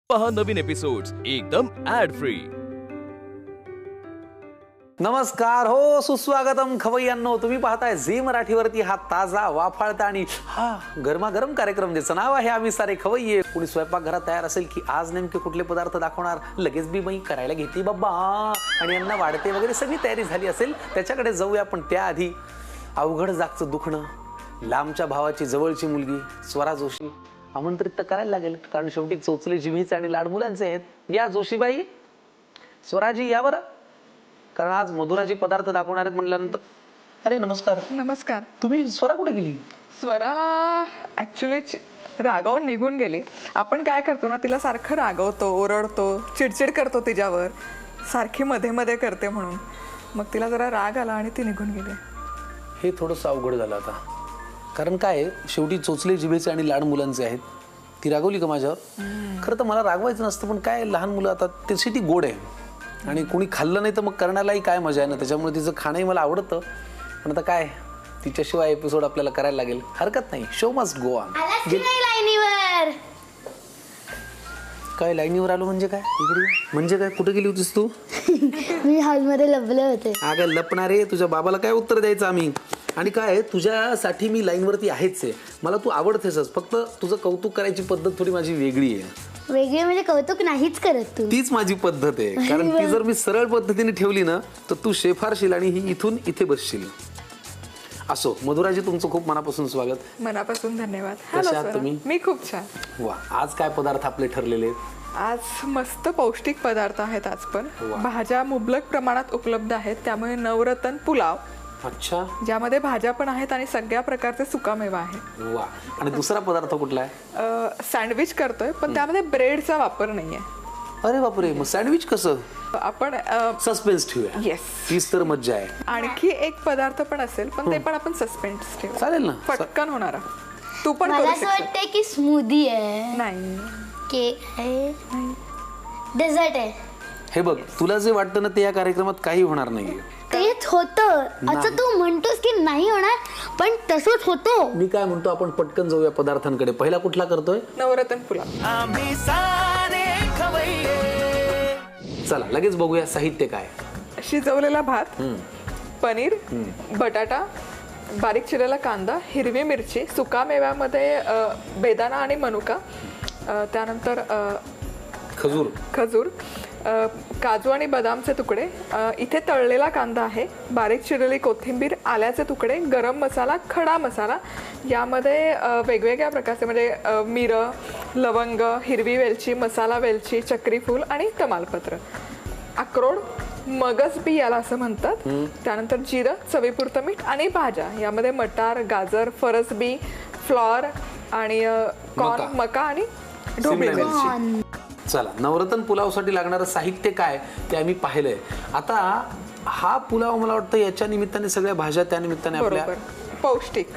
पहा नवीन एपिसोड्स एकदम add free. नमस्कार हो, सुस्वागतम खवय्यांनो. तुम्ही पाहताय झी मराठीवरती हा ताजा वाफाळता आणि गरमागरम कार्यक्रम ज्याचं नाव आहे आम्ही सारे खवय्ये. कुणी स्वयंपाकघरात तयार असेल की आज नेमके कुठले पदार्थ दाखवणार, लगेच बी बाई करायला घेतली बाबा आणि यांना वाढते वगैरे सगळी तयारी झाली असेल, त्याच्याकडे जाऊया. पण त्याआधी अवघड जागचं दुखणं, लांबच्या भावाची जवळची मुलगी स्वरा जोशी आमंत्रित तर करायला लागेल, कारण शेवटी चोचले जिभीचे आणि लाड मुलांचे आहेत. या जोशीबाई, स्वराजी या बरं, कारण आज मधुराजी पदार्थ दाखवणार आहेत म्हणल्यानंतर. अरे नमस्कार. नमस्कार. तुम्ही स्वरा कुठे गेली? स्वरा ऍक्च्युली रागावून निघून गेली. आपण काय करतो ना, तिला सारखं रागवतो, ओरडतो, चिडचिड करतो तिच्यावर, सारखी मध्ये मध्ये करते म्हणून. मग तिला जरा राग आला आणि ती निघून गेली. हे थोडंसं अवघड झालं आता, कारण काय शेवटी चोचले जिभेचे आणि लाड मुलांचे आहेत. ती रागवली का माझ्यावर? खरं तर मला रागवायचं नसतं, पण काय लहान मुलं आता त्याची ती गोड आहे आणि कोणी खाल्लं नाही तर मग करण्यालाही काय मजा आहे ना. त्याच्यामुळे तिचं खाणंही मला आवडतं. पण आता काय, तिच्याशिवाय एपिसोड आपल्याला करायला लागेल, हरकत नाही. Show must go on. काय लाईनीवर आलो म्हणजे काय? इकडे म्हणजे काय? कुठे गेली होतीस तू? मी हॉलमध्ये लपले होते. अगं लपणारे, तुझ्या बाबाला काय उत्तर द्यायचं आम्ही? आणि काय तुझ्यासाठी मी लाईनवरती आहेच आहे. मला तू आवडतेसच, फक्त तुझं कौतुक करायची पद्धत थोडी माझी वेगळी आहे. वेगळे म्हणजे कौतुक नाहीच करत तू. तीच माझी पद्धत आहे, कारण ती जर मी सरळ पद्धतीने ठेवली ना तर तू शेफारशील आणि ही इथून इथे बसशील. असो, मधुराजी तुमचं खूप मनापासून स्वागत. मनापासून धन्यवाद. कशा आहात तुम्ही? मी खूप छान. वा, आज काय पदार्थ आपले ठरलेले आहेत? आज मस्त पौष्टिक पदार्थ आहेत. आज पण वा. भाज्या मुबलक प्रमाणात उपलब्ध आहेत, त्यामुळे नवरत्न पुलाव, अच्छा, ज्यामध्ये भाज्या पण आहेत आणि सगळ्या प्रकारचे सुकामेवा आहे. वा. आणि दुसरा पदार्थ कुठला आहे? सँडविच करतोय, पण त्यामध्ये ब्रेडचा वापर नाहीये. अरे बापरे, मग सँडविच कसं? आपण सस्पेन्स ठेवूया. येस, तीच तर मज्जा आहे. आणखी एक पदार्थ पण असेल, पण ते पण आपण सस्पेन्स ठेवू. चालेल ना. पटकन होणारा. तू पण मला करू असं शकते. वाटतंय की स्मूदी आहे, नाही, केक आहे, डेझर्ट आहे. हे बघ, तुला जे वाटतं ना ते या कार्यक्रमात काही होणार नाहीये. तेच होतं. असं तू म्हणतोस की नाही होणार, पण तसंच होतं. मी काय म्हणतो, आपण पटकन जाऊया पदार्थांकडे. पहिला कुठला करतोय? नवरत्न पुलाव. चला लगेच बघूया साहित्य काय. शिजवलेला भात, पनीर, बटाटा, बारीक चिरलेला कांदा, हिरवी मिरची, सुकामेव्यामध्ये बेदाना आणि मनुका, त्यानंतर खजूर, काजू आणि बदामचे तुकडे, इथे तळलेला कांदा आहे, बारीक चिरलेली कोथिंबीर, आल्याचे तुकडे, गरम मसाला, खडा मसाला, यामध्ये वेगवेगळ्या प्रकारचे म्हणजे मिरं, लवंग, हिरवी वेलची, मसाला वेलची, चक्री फूल आणि तमालपत्र, अक्रोड, मगज बी याला असं म्हणतात, त्यानंतर जिरं, चवीपुरतं मीठ आणि भाज्या, यामध्ये मटार, गाजर, फरसबी, फ्लॉर आणि कॉर्न, मका आणि ढोबळी मिरची. चला, नवरत्न पुलावसाठी लागणारं साहित्य काय ते आम्ही पाहिलंय. आता हा पुलाव मला वाटतं याच्या निमित्ताने सगळ्या भाज्या त्या निमित्ताने आपल्या पौष्टिक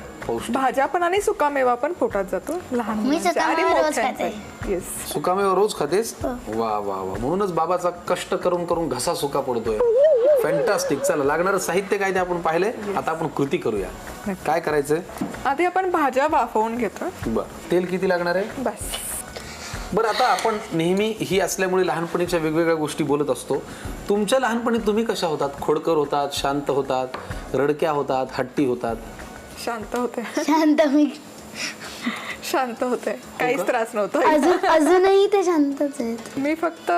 भाज्या पण आणि सुकामेवा पण पोटात जातो लहान मुलांच्या आणि मोठ्यांच्या. येस, सुकामेवा रोज खातेस? वा वा वा, म्हणूनच बाबाचा कष्ट करून करून घसा सुका पडतोय. फॅन्टास्टिक. चला, लागणारं साहित्य काय ते आपण पाहिलंय. आता आपण कृती करूया. काय करायचंय? आधी आपण भाज्या वाफवून घेतो. बरं, तेल किती लागणार आहे? बस. बरं, आता आपण नेहमी ही असल्यामुळे लहानपणीच्या वेगवेगळ्या गोष्टी बोलत असतो. तुमच्या लहानपणी तुम्ही कशा होतात? खोडकर होतात, शांत होतात, रडक्या होतात, हट्टी होतात? शांत होते. शांत होते, काहीच त्रास नव्हता. अजूनही ते शांतच आहेत. मी फक्त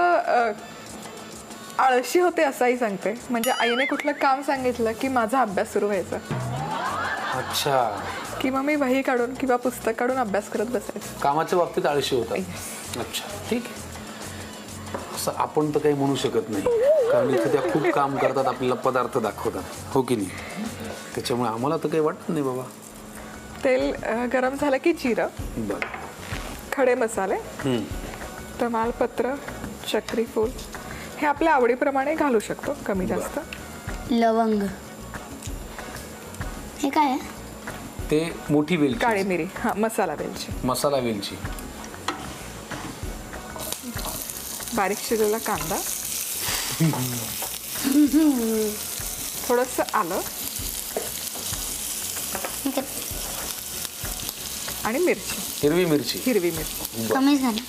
आळशी होते असंही सांगते. म्हणजे आईने कुठलं काम सांगितलं की माझा अभ्यास सुरू व्हायचा. अच्छा. किंवा मी वही काढून किंवा पुस्तक काढून अभ्यास करत बसायचं. कामाच्या बाबतीत आळशी होता. अच्छा, ठीक आहे. असं आपण तर काही म्हणू शकत नाही, कारण इथे त्या खूप काम करतात, आपल्याला पदार्थ दाखवतात, हो की नाही? त्याच्यामुळे आम्हाला तर काही वाटत नाही बाबा. तेल गरम झालं की जिरं, बरं, खडे मसाले, तमालपत्र, चक्री फूल हे आपल्या आवडीप्रमाणे घालू शकतो, कमी जास्त. लवंग हे काय आहे? ते मोठी वेलची, काळी मिरी, हा, मसाला वेलची, मसाला वेलची, बारीक चिरलेला कांदा, थोडंसं आलं आणि मिरची, हिरवी मिरची, कमी झालं.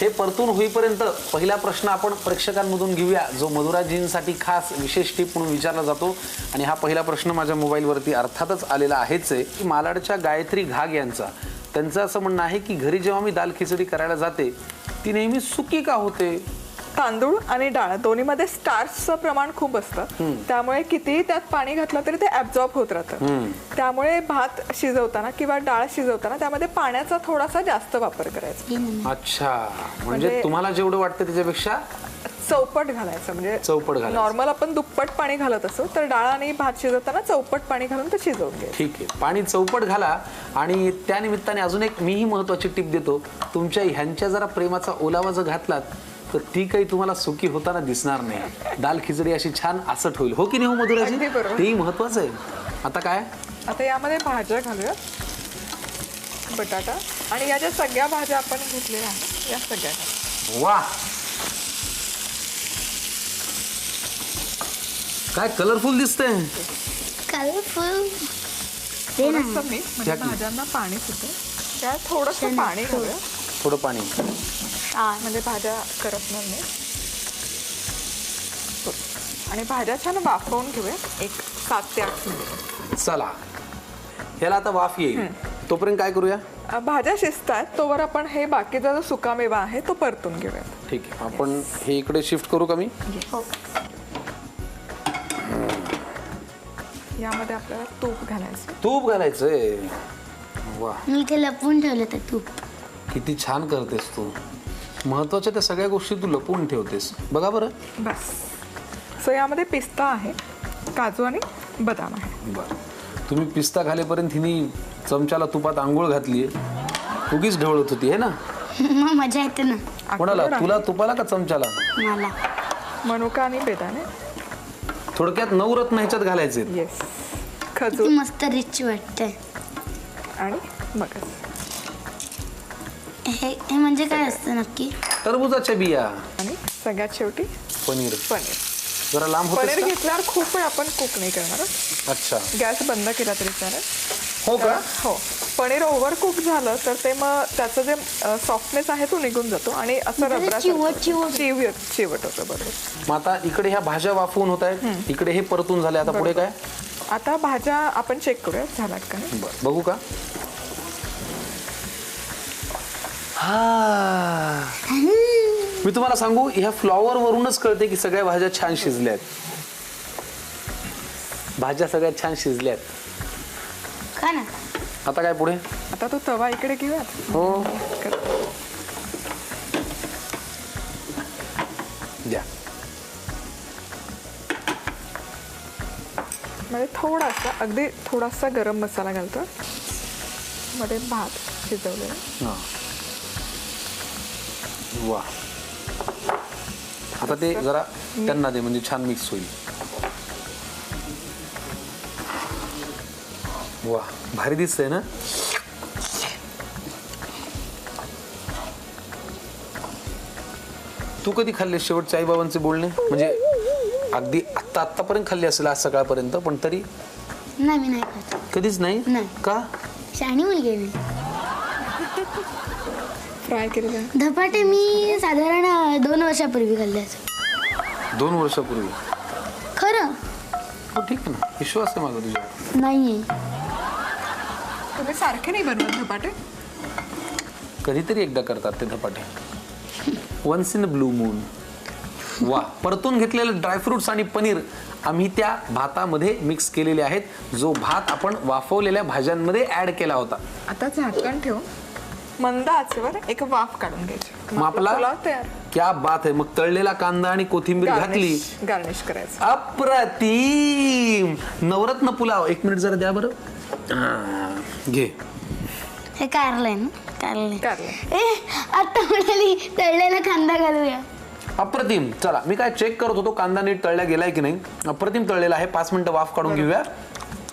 हे परतून होईपर्यंत पहिला प्रश्न आपण प्रेक्षकांमधून घेऊया, जो मधुराजींसाठी खास विशेष टिप म्हणून विचारला जातो. आणि हा पहिला प्रश्न माझ्या मोबाईलवरती अर्थातच आलेला आहेच आहे की मालाडच्या गायत्री घाग यांचा, त्यांचं असं म्हणणं आहे की घरी जेव्हा मी दाल खिचडी करायला जाते ती नेहमी सुकी का होते? तांदूळ आणि डाळ दोन्हीमध्ये स्टार्चचं प्रमाण खूप असतं, त्यामुळे कितीही त्यात पाणी घातलं तरी ते ऍब्झॉर्ब होत राहतं. त्यामुळे भात शिजवताना किंवा डाळ शिजवताना त्यामध्ये पाण्याचा थोडासा जास्त वापर करायचा. अच्छा, म्हणजे तुम्हाला जेवढं वाटतं त्याच्यापेक्षा चौपट घालायचं. म्हणजे चौपट घालायचं. नॉर्मल आपण दुप्पट पाणी घालत असो तर डाळ आणि भात शिजवताना चौपट पाणी घालून ते शिजवून घ्यायचं. ठीक आहे, पाणी चौपट घाला. आणि त्या निमित्ताने अजून एक मीही महत्वाची टिप देतो, तुमच्या ह्यांच्या जरा प्रेमाचा ओलावा जर घातलात तर ती काही तुम्हाला सुकी होताना दिसणार नाही. दाल खिचडी अशी छान असट होईल. हो की नाही हो मधुराजी? अगदी बरोबर. ते महत्वाचं आहे. आता काय? आता यामध्ये भाज्या घालूया. बटाटा आणि या ज्या सगळ्या भाज्या आपण घेतलेल्या आहेत या सगळ्या घालूया. वा, काय कलरफुल दिसतंय. कलरफुल थोडंसं मीठ, म्हणजे भाज्यांना पाणी सुटेल. त्यात थोडंसं पाणी घालूया. थोडं पाणी. म्हणजे भाज्या करपणार नाही. आणि भाज्या छान वाफवून घेऊया एक 7 ते 8 मिनिट. चला, ह्याला आता वाफ येईल तोपर्यंत काय करूया? भाज्या शिजतायत तोवर आपण हे बाकीचा जो सुकामेवा आहे तो परतून घेऊया. ठीक आहे, आपण हे इकडे शिफ्ट करू का मी? यामध्ये आपल्याला तूप घालायचं. तूप घालायचंय. वा, मी इथे लपवून ठेवलं ते तूप. किती छान करतेस तू. महत्वाच्या त्या सगळ्या गोष्टी तू लपवून ठेवतेस. बघा बरं. बस. सो यामध्ये पिस्ता आहे, काजू आणि बदाम आहे. बरं, तुम्ही पिस्ता घालेपर्यंत हिने चमच्याला तुपात आंघोळ घातलीये. उगीच ढवळत होती है ना? मग मजा येते ना कोणाला? तुला तुपाला का चमच्याला? मला. मनुका आणि बेदाणे. थोडक्यात नवरत्न ह्याच्यात घालायचे. येस. ती खजूर मस्त रिच वाटते. आणि मगज. हे म्हणजे काय असतं नक्की? टरबुजाच्या बिया. आणि सगळ्यात शेवटी पनीर. पनीर. जरा लांब पनीर होत. घेतल्यावर खूप वेळ आपण कुक नाही करणार. अच्छा, गॅस बंद केला तरी चालेल. हो का? हो. पनीर ओव्हर कुक झालं तर ते मग त्याचं जे सॉफ्टनेस आहे तो निघून जातो आणि असं रबरा चिवट होतं. बरोबर. मग आता इकडे ह्या भाज्या वाफवून होत आहेत, इकडे हे परतून झाले. आता पुढे काय? आता भाज्या आपण चेक करूया झाल्यात का नाही. बरं, बघू का? हा, मी तुम्हाला सांगू, ह्या फ्लॉवर वरूनच कळते की सगळ्या भाज्या छान शिजल्यात. भाज्या सगळ्यात छान शिजल्यात. का ना? आता काय पुढे? आता तो तवा इकडे घेऊया. हो, द्या. मध्ये थोडासा, अगदी थोडासा गरम मसाला घालतो. मध्ये भात शिजवलेला. हा. वा, आता ते जरा त्यांना दे, म्हणजे छान मिक्स होईल. वा, भारी दिसतंय ना? तू कधी खाल्ले शेवटचे आईबाबांचे बोलणे? म्हणजे अगदी आतापर्यंत खाल्ले असेल आज सकाळपर्यंत, पण तरी नाही, मी नाही खात. कधीच नाही. नाही. का? शहाणी मुलगी आहे मी. फ्राय केलेला. धपाटे मी साधारण 2 वर्षापूर्वी खाल्ले असेल. 2 वर्षापूर्वी? खरं? हो, ठीक आहे ना, विश्वास आहे माझा तुझ्यावर. नाहीये. तुम्ही सारखे नाही बनवत धपाटे? कधीतरी एकदा करतात ते धपाटे. Once in a blue moon. वा, परतून घेतलेले ड्रायफ्रुट्स आणि पनीर आम्ही त्या भातामध्ये मिक्स केलेले आहेत, जो भात आपण वाफवलेल्या भाज्यांमध्ये ऍड केला होता. आता झाकण ठेवून मंद आचेवर एक वाफ काढून घ्यायची. मग आपला पुलाव तयार. क्या बात आहे. मग तळलेला कांदा आणि कोथिंबीर घातली. गार्निश करायचं. अप्रतिम. नवरत्न पुलाव. 1 मिनिट जरा द्या बरं. घे. हे कारलंय ना? कारलंय. कारलं. आता म्हणाली तळलेला कांदा घालूया. अप्रतिम. चला, मी काय चेक करत होतो कांदा नीट तळला गेलाय की नाही. अप्रतिम तळलेला आहे. 5 मिनिटं वाफ काढून घेऊया,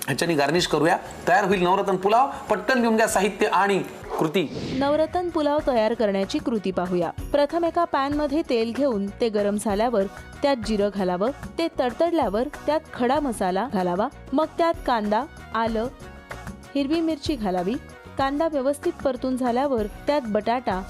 ह्याच्यानी गार्निश करूया. तयार होईल नवरत्न पुलाव. पटकन घेऊन घ्या साहित्य आणि कृती. नवरत्न पुलाव तयार करण्याची कृती पाहूया. प्रथम एका पॅन मध्ये तेल घेऊन ते गरम झाल्यावर त्यात जिरं घालावं. ते तडतडल्यावर त्यात खडा मसाला घालावा. मग त्यात कांदा, आलं, हिरवी मिरची घालावी. कांदा व्यवस्थित परतून झाल्यावर त्यात बटाटा,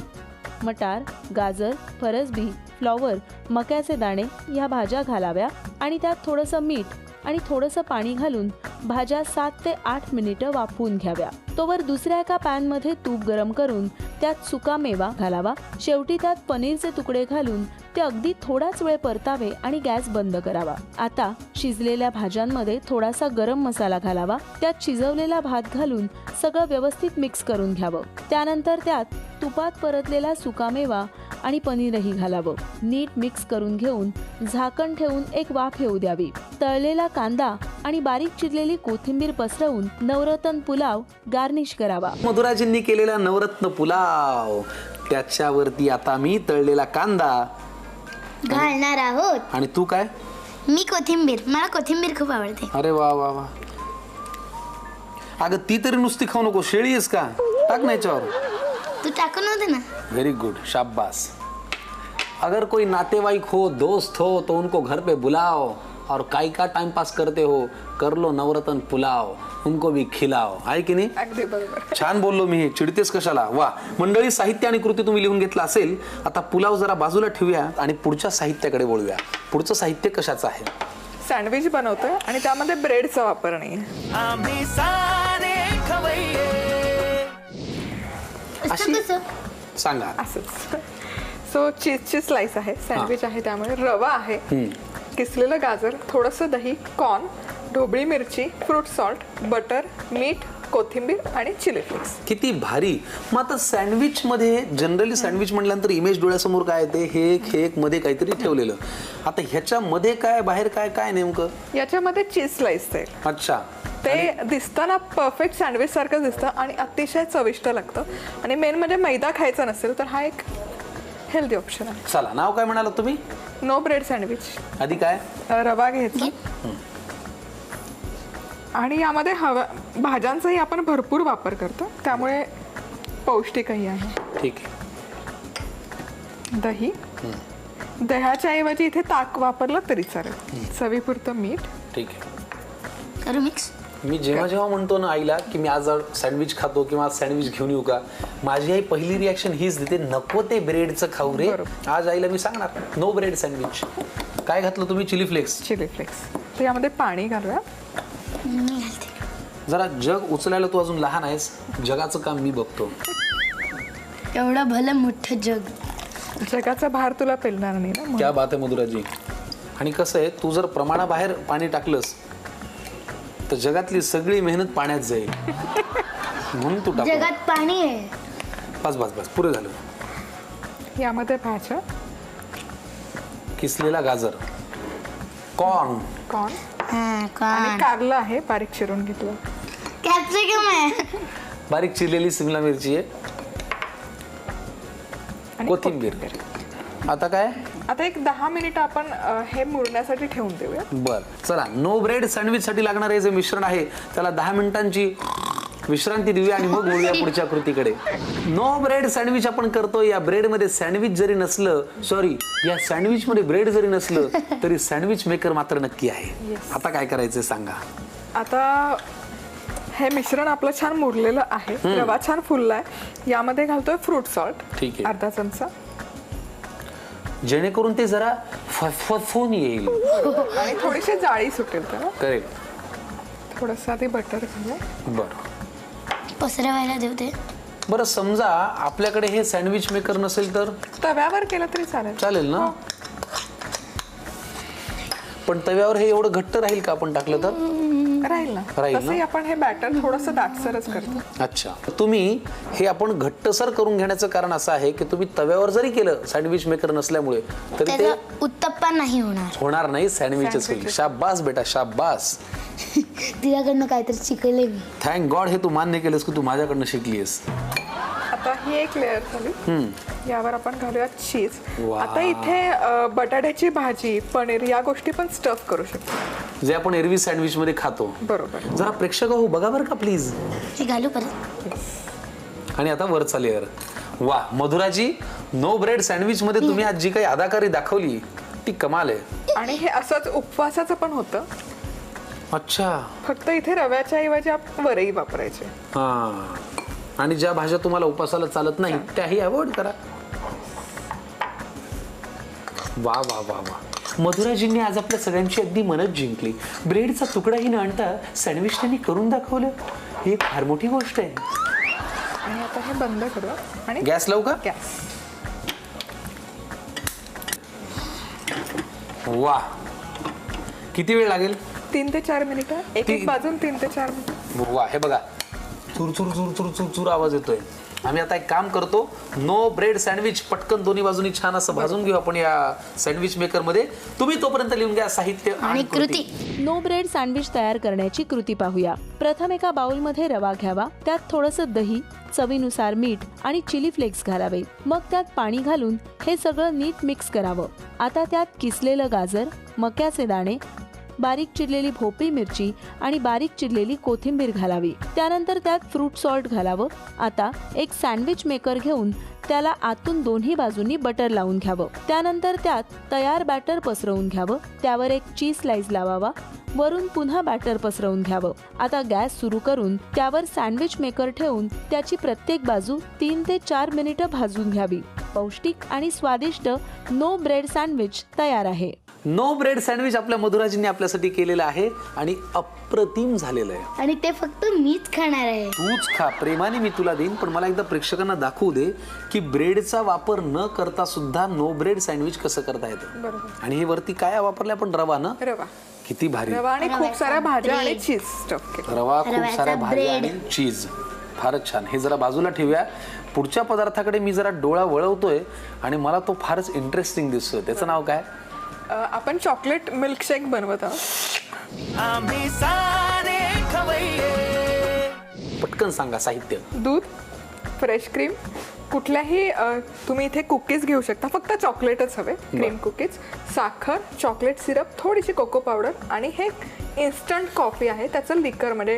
मटार, गाजर, फरसबी, फ्लॉवर, मक्याचे दाणे ह्या भाज्या घालाव्या आणि त्यात थोडंसं मीठ आणि थोडंसं पाणी घालून भाज्या 7 ते 8 मिनिटं वाफवून घ्याव्या. तोवर दुसऱ्या एका पॅनमध्ये तूप गरम करून त्यात सुका मेवा घालावा. शेवटी त्यात पनीरचे तुकडे घालून ते अगदी थोडाच वेळ परतावे आणि गॅस बंद करावा. आता शिजलेल्या भाज्यांमध्ये थोडासा गरम मसाला घालावा. त्यात शिजवलेला भात घालून सगळं व्यवस्थित मिक्स करून घ्यावं. त्यानंतर त्यात तुपात परतलेला सुकामेवा आणि पनीरही घालावं. नीट मिक्स करून घेऊन झाकण ठेवून एक वाफ येऊ द्यावी. तळलेला कांदा आणि बारीक चिरलेली कोथिंबीर पसरवून नवरत्न पुलाव गार्निश करावा. मधुराजींनी केलेला नवरत्न पुलाव, त्याच्यावरती आता मी तळलेला कांदा घालणार आहोत. आणि तू काय? मी कोथिंबीर, मला कोथिंबीर खूप आवडते. अरे वा वा वा. अगं ती तरी नुसती खाऊ नको, शेळी आहेस का? टाक ना याच्यावर. तू टाकून होते ना. वेरी गुड, शाबाश. अगर कोई नातेवाईक हो, दोस्त हो, तो उनको घर पे बुलाओ और काय का टाइम पास करते हो, कर लो नवरत्न पुलाव, उनको भी खिलाओ. आहे की नाही? अगदी बरोबर. छान बोललो मी. हे चिडतेस कशाला? वा. मंडळी, साहित्य आणि कृती तुम्ही लिहून घेतलं असेल. आता पुलाव जरा बाजूला ठेवूया आणि पुढच्या साहित्याकडे वळूया. पुढचं साहित्य कशाचं आहे? सँडविच बनवतोय आणि त्यामध्ये ब्रेडचा वापर नाही. अशी कसं? सांगा. असंच. सो चीजची स्लाइस आहे, सँडविच आहे, त्यामुळे रवा आहे, किसलेलं गाजर, थोडंसं दही, कॉर्न, ढोबळी मिरची, फ्रूट सॉल्ट, बटर, मीठ, कोथिंबीर आणि चिली फ्लेक्स. किती भारी. मग आता सँडविच मध्ये जनरली सँडविच म्हटल्यानंतर इमेज डोळ्यासमोर काय येते? हे एक मध्ये काहीतरी ठेवलेलं. आता ह्याच्यामध्ये काय, बाहेर काय काय नेमकं? याच्यामध्ये चीज स्लाइस आहे. अच्छा. ते दिसताना परफेक्ट सँडविच सारखं दिसतं आणि अतिशय चविष्ट लागतं. आणि मेन म्हणजे मैदा खायचा नसेल तर हा एक हेल्दी ऑप्शन आहे. चला, नाव काय म्हणाला तुम्ही? No bread sandwich. आधी काय? रवा घ्यायचा आणि यामध्ये भाज्यांचाही आपण भरपूर वापर करतो, त्यामुळे पौष्टिकही आहे. ठीक आहे. दही, दह्याच्या ऐवजी इथे ताक वापरलं तरी चालेल. चवीपुरतं मीठ. ठीक आहे. करू मिक्स. मी जेव्हा म्हणतो ना आईला की मी आज सँडविच खातो किंवा आज सँडविच घेऊन येऊ का, माझी आई पहिली रिॲक्शन हीच देते, नको ते ब्रेडचं खाऊ रे. आज आईला मी सांगणार नो ब्रेड सँडविच. काय घातलं तुम्ही? Chilli flakes. Chilli flakes. तर यामध्ये पाणी घालूया. मी घालते. जरा जग उचलायला तू अजून लहान आहेस, जगाचं काम मी बघतो. एवढं भलं मोठं जग. जगाचा भार तुला पेलणार नाही ना. क्या बात आहे मधुराजी. आणि कसं आहे, तू जर प्रमाणाबाहेर पाणी टाकलंस तर जगातली सगळी मेहनत पाण्यात जाईल. म्हणून तू टाक. जगात पाणी आहे. बस बस बस, पुरे झालं. यामध्ये भाज्या, किसलेला गाजर, कॉर्न, कॉर्न हा, आणि कारलं आहे, बारीक चिरून घेतलं. कॅप्सिकम आहे. बारीक चिरलेली शिमला मिरची आहे, आणि कोथिंबीर. आता काय? आता एक 10 मिनिटं आपण हे मुरण्यासाठी ठेवून देऊया. बर. चला, नो ब्रेड सँडविच साठी लागणारे जे मिश्रण आहे त्याला 10 मिनिटांची विश्रांती देऊया आणि मग बोलूया पुढच्या कृतीकडे. नो ब्रेड सँडविच आपण करतो. या ब्रेड मध्ये सँडविच जरी नसलं, सॉरी, या सँडविच मध्ये ब्रेड जरी नसलं तरी सँडविच मेकर मात्र नक्की आहे. आता काय करायचं सांगा. आता हे मिश्रण आपलं छान मुरलेलं आहे, रवा छान फुललाय. यामध्ये घालतोय फ्रूट सॉल्ट. ठीक आहे. अर्धा चमचा. जेणेकरून ते जरा फफून येईल आणि थोडीशी जाळी सुटेल त्याला. करेक्ट. थोडंसं आधी बटर घालूया. बरं पसरवायला देऊ ते. बरं, समजा आपल्याकडे हे सँडविच मेकर नसेल तर तव्यावर केलं तरी चालेल. चालेल ना? पण तव्यावर हे एवढं घट्ट राहील का आपण टाकलं तर? राहील ना. राहील ना? तसंही आपण हे बॅटर थोडंसं दाटसरच करतो. अच्छा. तुम्ही हे आपण घट्टसर करून घेण्याचं कारण असं आहे की तुम्ही तव्यावर जरी केलं सँडविच मेकर नसल्यामुळे तरी ते त्याचा उत्तप्पा नाही होणार नाही, सँडविचच होईल. शाबास बेटा, शाबास. तिच्याकडनं काहीतरी शिकले मी. थँक गॉड हे तू मान्य केलंस की तू माझ्याकडनं शिकलीस. आता ही एक लेअर झाली. यावर आपण घालूया चीज. वा. आता इथे बटाट्याची भाजी, पनीर या गोष्टी पण स्टफ करू शकतो, जे आपण एरवी सँडविच मध्ये खातो. बरोबर. जरा प्रेक्षक हो, बघा बरं का प्लीज. हे घालू परत. आणि आता वरचा लेअर. वा मधुराजी, नो ब्रेड सँडविच मध्ये तुम्ही आज जी काही अदाकारी दाखवली ती कमाल आहे. आणि हे असंच उपवासाचं पण होतं. अच्छा. फक्त इथे रव्याच्या ऐवजी आपण वरई वापरायचे. हा. आणि ज्या भाज्या तुम्हाला उपासाला चालत नाही त्याही अवॉइड करा. वा वा वा वा, मधुराजींनी आज आपल्या सगळ्यांची अगदी मनच जिंकली. ब्रेडचा तुकडाही न आणता सँडविच त्यांनी करून दाखवलं. ही एक फार मोठी गोष्ट आहे. आणि आता हे बंद करूया आणि गॅस लावू का? गॅस. वा, किती वेळ लागेल? 3 ते 4 मिनिटं. एक बाजून 3 ते 4 मिनिटं. वा, हे बघा, चूर चूर चूर चूर चूर चूर आवाज येतोय. आम्ही आता एक काम करतो, नो ब्रेड सँडविच पटकन दोन्ही बाजूनी छान असं भाजून घेऊ आपण या सँडविच मेकर मध्ये. तुम्ही तोपर्यंत लिहून घ्या साहित्य आणि कृती. नो ब्रेड सँडविच तयार करण्याची कृती पाहूया. प्रथम एका बाउलमध्ये रवा घ्यावा, त्यात थोडंसं दही, चवीनुसार मीठ आणि चिली फ्लेक्स घालावे. मग त्यात पाणी घालून हे सगळं नीट मिक्स करावं. आता त्यात किसलेलं गाजर, मक्याचे दाणे, बारीक चिरलेली भोपळी मिरची आणि बारीक चिरलेली कोथिंबीर घालावी. त्यानंतर त्यात फ्रूट सॉल्ट घालावं. आता एक सँडविच मेकर घेऊन त्याला आतून दोन्ही बाजूंनी बटर लावून घ्यावं. त्यानंतर त्यात तयार बॅटर पसरवून घ्यावं. त्यावर एक चीज स्लाइस लावावा. वरून पुन्हा बॅटर पसरवून घ्यावं. आता गॅस सुरू करून त्यावर सँडविच मेकर ठेवून त्याची प्रत्येक बाजू 3 ते 4 मिनिटं भाजून घ्यावी. पौष्टिक आणि स्वादिष्ट नो ब्रेड सँडविच तयार आहे. नो ब्रेड सँडविच आपल्या मधुराजींनी आपल्यासाठी केलेलं आहे आणि अप्रतिम झालेलं आहे. आणि ते फक्त मीच खाणार आहे. तूच खा, प्रेमाने मी तुला देईन. पण मला एकदा प्रेक्षकांना दाखवू दे की ब्रेडचा वापर न करता सुद्धा नो ब्रेड सँडविच कसं करता येतं. बरोबर. आणि हे वरती काय वापरलं आपण? रवा ना? रवा. किती भारी. रवा आणि खूप साऱ्या भाज्या आणि चीज स्टफ केलं. रवा, खूप रव्याचा साऱ्या भाज्या ब्रेड. आणि चीज. फारच छान. हे जरा बाजूला ठेवूया. पुढच्या पदार्थाकडे मी जरा डोळा वळवतोय आणि मला तो फारच इंटरेस्टिंग दिसतोय. त्याचं नाव काय? आपण चॉकलेट मिल्कशेक बनवत आहोत. पटकन सांगा साहित्य. दूध, फ्रेश क्रीम, कुठल्याही तुम्ही इथे कुकीज घेऊ शकता, फक्त चॉकलेटच हवे. क्रीम कुकीज, साखर, चॉकलेट सिरप, थोडीशी कोको पावडर आणि हे इन्स्टंट कॉफी आहे. त्याचं लिकर म्हणजे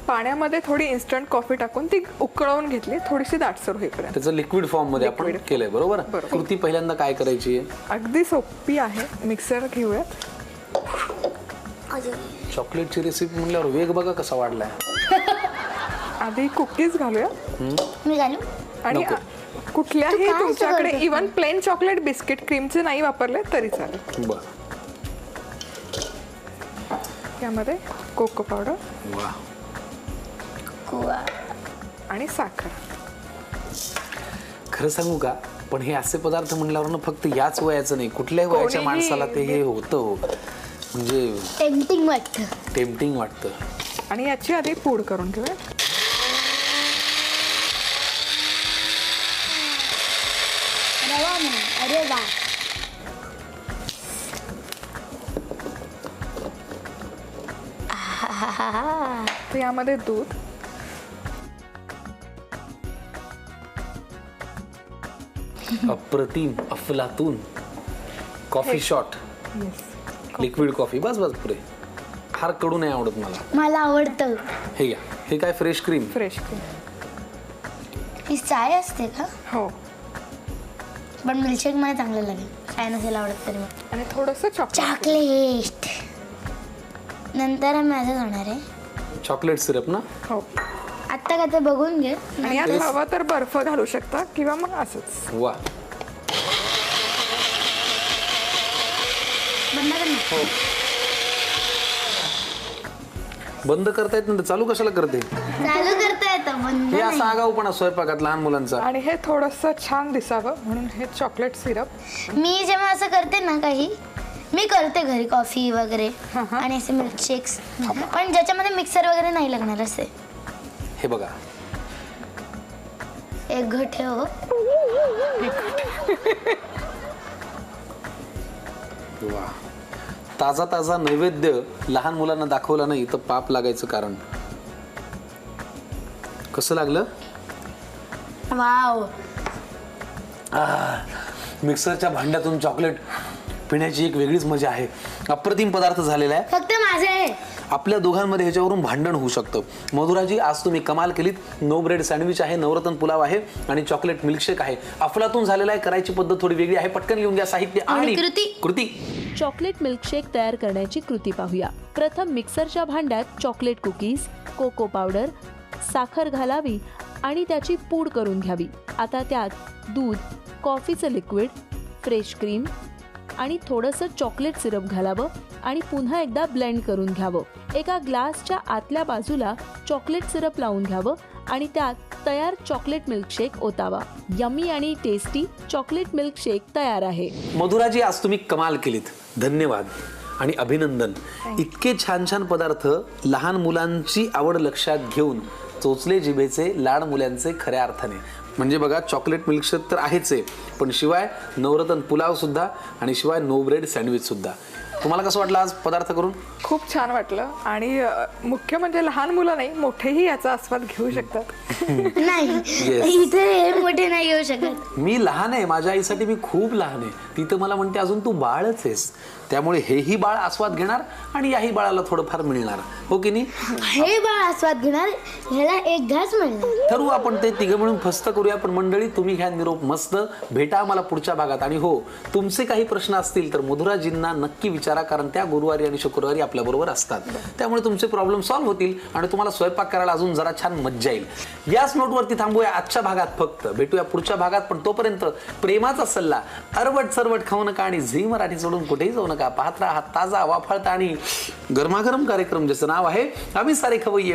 पाण्यामध्ये थोडी इन्स्टंट कॉफी टाकून ती उकळवून घेतली, थोडीशी दाटसर होईपर्यंत. त्याचं लिक्विड फॉर्म मध्ये आपण Liquid. केलंय. बरोबर. कृती पहिल्यांदा काय करायची? अगदी सोपी आहे. मिक्सर घेऊयात. चॉकलेटची रेसिपी म्हणल्यावर वेग बघा कसा वाढलाय. आधी कुकीज घालूया मी घालू? आणि नको. कुठल्याही तू काय तुमच्याकडे सगळं इवन प्लेन चॉकलेट बिस्किट क्रीमचे नाही वापरले तरी चालेल. बर. त्यामध्ये कोको पावडर वा, आणि साखर. खरं सांगू का, पण हे असे पदार्थ म्हणल्यावर ना फक्त याच वयाचं नाही, कुठल्याही वयाच्या कोणीही माणसाला ते हे होतं. म्हणजे टेम्पटिंग वाटतं. टेम्पटिंग वाटतं. आणि याची आधी पूड करून घेऊया. रवा म्हणून. अरे वा. तर यामध्ये दूध, अप्रतिम, अफलातून, कॉफी शॉट, लिक्विड कॉफी. बस बस पुरे. फार कडू नाही आवडत मला. मला आवडतं. हे घ्या. हे काय? Fresh cream. Fresh cream. ही चाय असते का? हो. पण मिल्कशेक मला चांगलं लागेल. चाय नसेल आवडत तरी. आणि थोडंसं चॉकलेट. नंतर माझं होणार आहे चॉकलेट सिरप ना? हो. आत्ता का ते बघून घे. आणि यात हवा तर बर्फ घालू शकता किंवा मग असंच. वा. बंद कर ना. बंद करता येत नाही, चालू कशाला करते? चालू करता येतं, बंद हे नाही. असा आगाऊपणा स्वयंपाकात लहान मुलांचा. आणि हे थोडंसं छान दिसावं म्हणून हे चॉकलेट सिरप. मी जेव्हा असं करते ना काही, मी करते घरी कॉफी वगैरे आणि असे मिल्कशेक्स, पण ज्याच्यामध्ये मिक्सर वगैरे नाही लागणार असे. हे बघा. एक घट ठेव. वा. ताजा ताजा नैवेद्य लहान मुलांना दाखवला नाही तर पाप लागायचं कारण. कसं लागलं? वाव. मिक्सरच्या भांड्यातून चॉकलेट पिण्याची एक वेगळीच मजा आहे. अप्रतिम पदार्थ झालेला आहे. फक्त माझे आहे. आपल्या दोघांमध्ये ह्याच्यावरून भांडण होऊ शकतं. मधुराजी, आज तुम्ही कमाल केलीत. नो ब्रेड सँडविच आहे, नवरत्न पुलाव आहे आणि चॉकलेट मिल्कशेक आहे. अफलातून झालेला आहे. करायची पद्धत थोडी वेगळी आहे. पटकन लिहून घ्या साहित्य आणि कृती. चॉकलेट मिल्कशेक तयार करण्याची कृती पाहूया. प्रथम मिक्सरच्या भांड्यात चॉकलेट कुकीज, कोको पावडर, साखर घालावी आणि त्याची पूड करून घ्यावी. आता त्यात दूध, कॉफीचं लिक्विड, फ्रेश क्रीम, आणि थोडंसं चॉकलेट सिरप घालावं आणि पुन्हा एकदा ब्लेंड करून घ्यावं। एका ग्लासच्या आतल्या बाजूला चॉकलेट सिरप लावून घ्यावं आणि त्यात तयार चॉकलेट मिल्कशेक ओतावा। यम्मी आणि टेस्टी चॉकलेट मिल्कशेक तयार आहे। मधुराजी, आज तुम्ही कमाल केलीत, धन्यवाद आणि अभिनंदन। इतके छान छान पदार्थ लहान मुलांची आवड लक्षात घेऊन चोचले जिभेचे लाड मुलांचे खऱ्या अर्थाने। म्हणजे बघा, चॉकलेट मिल्कशेक तर आहेच आहे, पण शिवाय नवरत्न पुलाव सुद्धा आणि शिवाय नो ब्रेड सँडविच सुद्धा। तुम्हाला कसं वाटलं आज पदार्थ करून? खूप छान वाटलं आणि मुख्य म्हणजे लहान मुलं नाही, मोठेही याचा आस्वाद घेऊ शकतात। नाही, Yes. इथे हे मोठे नाही येऊ शकत। मी लहान आहे, माझ्या आईसाठी मी खूप लहान आहे। ती तर मला म्हणते अजून तू बाळच आहेस, त्यामुळे हेही बाळ आस्वाद घेणार आणि याही बाळाला थोडंफार मिळणार, हो की नाही? हे बाळ आस्वाद घेणार, ह्याला एक घास मिळणार। ठरवू आपण ते तिघं मिळून फस्त करूया। पण मंडळी, तुम्ही घ्या निरोप मस्त, भेटा आम्हाला पुढच्या भागात। आणि हो, तुमचे काही प्रश्न असतील तर मधुराजींना नक्की विचारा, कारण त्या गुरुवारी आणि शुक्रवारी आपल्या बरोबर असतात, त्यामुळे तुमचे प्रॉब्लेम सॉल्व्ह होतील आणि तुम्हाला स्वयंपाक करायला अजून जरा छान मज्जा येईल। याच नोटवरती थांबूया आजच्या भागात, फक्त भेटूया पुढच्या भागात। पण तोपर्यंत प्रेमाचा सल्ला, अरवट सरवट खाऊ नका आणि झी मराठी सोडून कुठेही जाऊ नका। पाहत राहा ताजा वाफाळता आणि गरमागरम कार्यक्रम, ज्याचं नाव आहे आम्ही सारे खवय्ये।